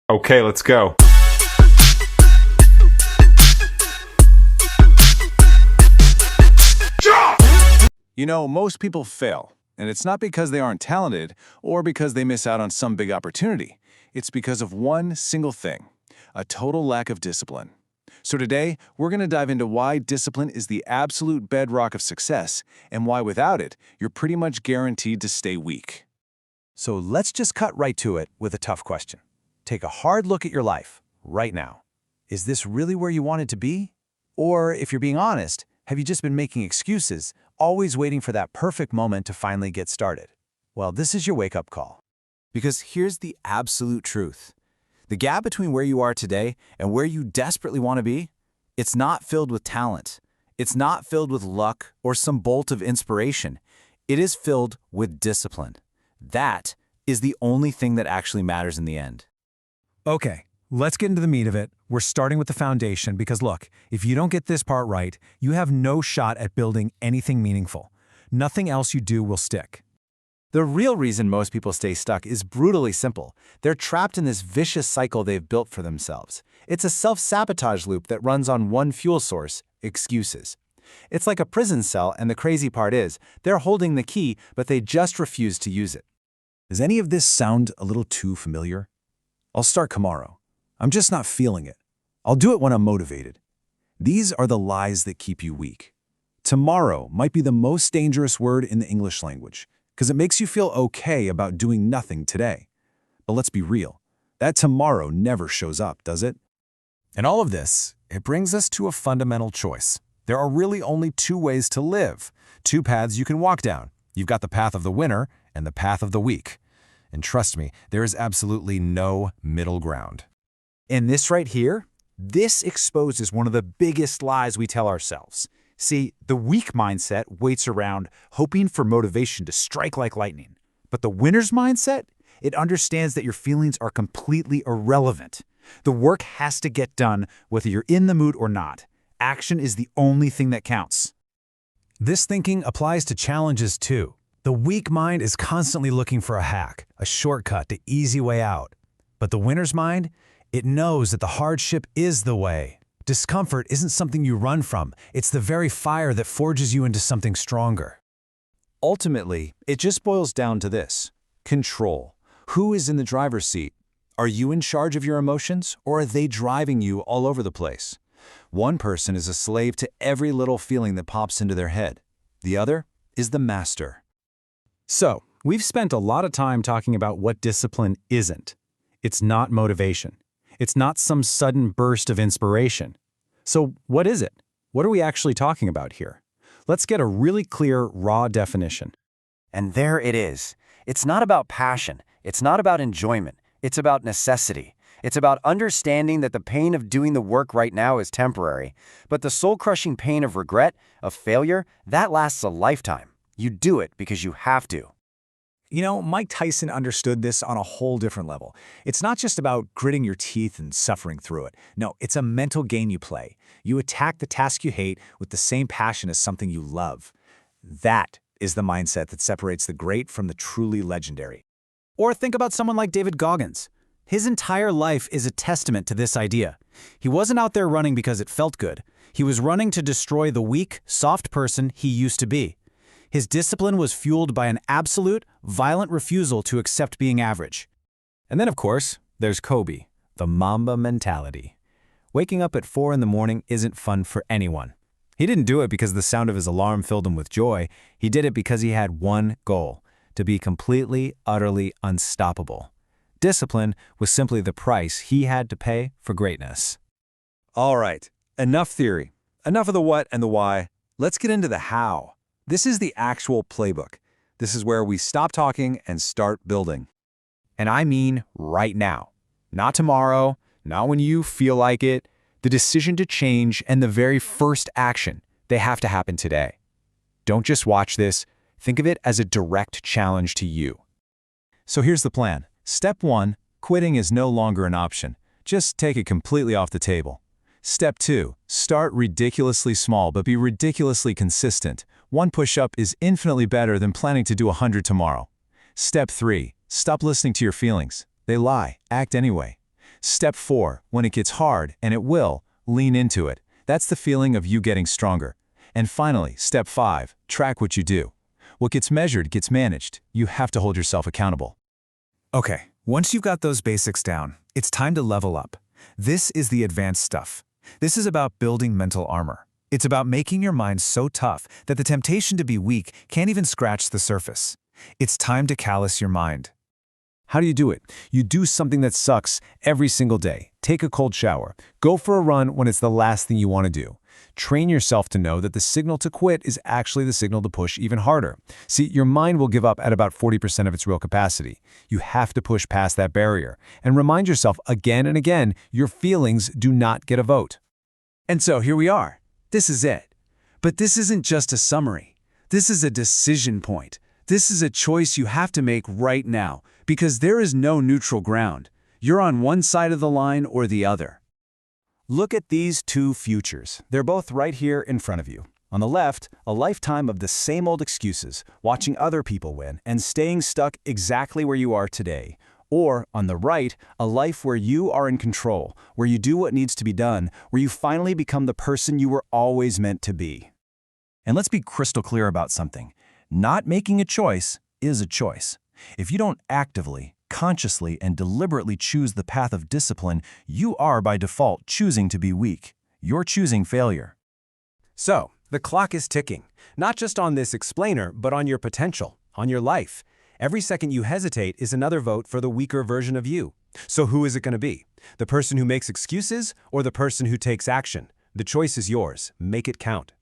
Okay, let's go. You know, most people fail, and it's not because they aren't talented or because they miss out on some big opportunity. It's because of one single thing: a total lack of discipline. So today, we're going to dive into why discipline is the absolute bedrock of success and why without it, you're pretty much guaranteed to stay weak. So let's just cut right to it with a tough question. Take a hard look at your life right now. Is this really where you wanted to be? Or, if you're being honest, have you just been making excuses, always waiting for that perfect moment to finally get started? Well, this is your wake-up call. Because here's the absolute truth. The gap between where you are today and where you desperately want to be, it's not filled with talent. It's not filled with luck or some bolt of inspiration. It is filled with discipline. That is the only thing that actually matters in the end. Okay, let's get into the meat of it. We're starting with the foundation because look, if you don't get this part right, you have no shot at building anything meaningful. Nothing else you do will stick. The real reason most people stay stuck is brutally simple. They're trapped in this vicious cycle they've built for themselves. It's a self-sabotage loop that runs on one fuel source: excuses. It's like a prison cell, and the crazy part is, they're holding the key, but they just refuse to use it. Does any of this sound a little too familiar? I'll start tomorrow. I'm just not feeling it. I'll do it when I'm motivated. These are the lies that keep you weak. Tomorrow might be the most dangerous word in the English language, because it makes you feel okay about doing nothing today. But let's be real, that tomorrow never shows up, does it? And all of this, it brings us to a fundamental choice. There are really only two ways to live, two paths you can walk down. You've got the path of the winner and the path of the weak. And trust me, there is absolutely no middle ground. And this right here, this exposes one of the biggest lies we tell ourselves. See, the weak mindset waits around hoping for motivation to strike like lightning. But the winner's mindset, it understands that your feelings are completely irrelevant. The work has to get done whether you're in the mood or not. Action is the only thing that counts. This thinking applies to challenges too. The weak mind is constantly looking for a hack, a shortcut, the easy way out. But the winner's mind, it knows that the hardship is the way. Discomfort isn't something you run from. It's the very fire that forges you into something stronger. Ultimately, it just boils down to this: control. Who is in the driver's seat? Are you in charge of your emotions, or are they driving you all over the place? One person is a slave to every little feeling that pops into their head. The other is the master. So, we've spent a lot of time talking about what discipline isn't. It's not motivation. It's not some sudden burst of inspiration. So what is it? What are we actually talking about here? Let's get a really clear, raw definition. And there it is. It's not about passion. It's not about enjoyment. It's about necessity. It's about understanding that the pain of doing the work right now is temporary, but the soul-crushing pain of regret, of failure, that lasts a lifetime. You do it because you have to. You know, Mike Tyson understood this on a whole different level. It's not just about gritting your teeth and suffering through it. No, it's a mental game you play. You attack the task you hate with the same passion as something you love. That is the mindset that separates the great from the truly legendary. Or think about someone like David Goggins. His entire life is a testament to this idea. He wasn't out there running because it felt good. He was running to destroy the weak, soft person he used to be. His discipline was fueled by an absolute, violent refusal to accept being average. And then, of course, there's Kobe, the Mamba mentality. Waking up at 4 in the morning isn't fun for anyone. He didn't do it because the sound of his alarm filled him with joy. He did it because he had one goal: to be completely, utterly unstoppable. Discipline was simply the price he had to pay for greatness. All right, enough theory. Enough of the what and the why. Let's get into the how. This is the actual playbook. This is where we stop talking and start building. And I mean right now. Not tomorrow, not when you feel like it. The decision to change and the very first action, they have to happen today. Don't just watch this. Think of it as a direct challenge to you. So here's the plan. Step 1, quitting is no longer an option. Just take it completely off the table. Step 2, start ridiculously small but be ridiculously consistent. One push-up is infinitely better than planning to do 100 tomorrow. Step 3, stop listening to your feelings. They lie. Act anyway. Step 4, when it gets hard, and it will, lean into it. That's the feeling of you getting stronger. And finally, step 5, track what you do. What gets measured gets managed. You have to hold yourself accountable. Okay, once you've got those basics down, it's time to level up. This is the advanced stuff. This is about building mental armor. It's about making your mind so tough that the temptation to be weak can't even scratch the surface. It's time to callous your mind. How do you do it? You do something that sucks every single day. Take a cold shower. Go for a run when it's the last thing you want to do. Train yourself to know that the signal to quit is actually the signal to push even harder. See, your mind will give up at about 40% of its real capacity. You have to push past that barrier and remind yourself again and again, your feelings do not get a vote. And so here we are. This is it. But this isn't just a summary. This is a decision point. This is a choice you have to make right now, because there is no neutral ground. You're on one side of the line or the other. Look at these two futures. They're both right here in front of you. On the left, a lifetime of the same old excuses, watching other people win and staying stuck exactly where you are today. Or, on the right, a life where you are in control, where you do what needs to be done, where you finally become the person you were always meant to be. And let's be crystal clear about something. Not making a choice is a choice. If you don't actively, consciously, and deliberately choose the path of discipline, you are by default choosing to be weak. You're choosing failure. So, the clock is ticking, not just on this explainer, but on your potential, on your life. Every second you hesitate is another vote for the weaker version of you. So who is it going to be? The person who makes excuses or the person who takes action? The choice is yours. Make it count.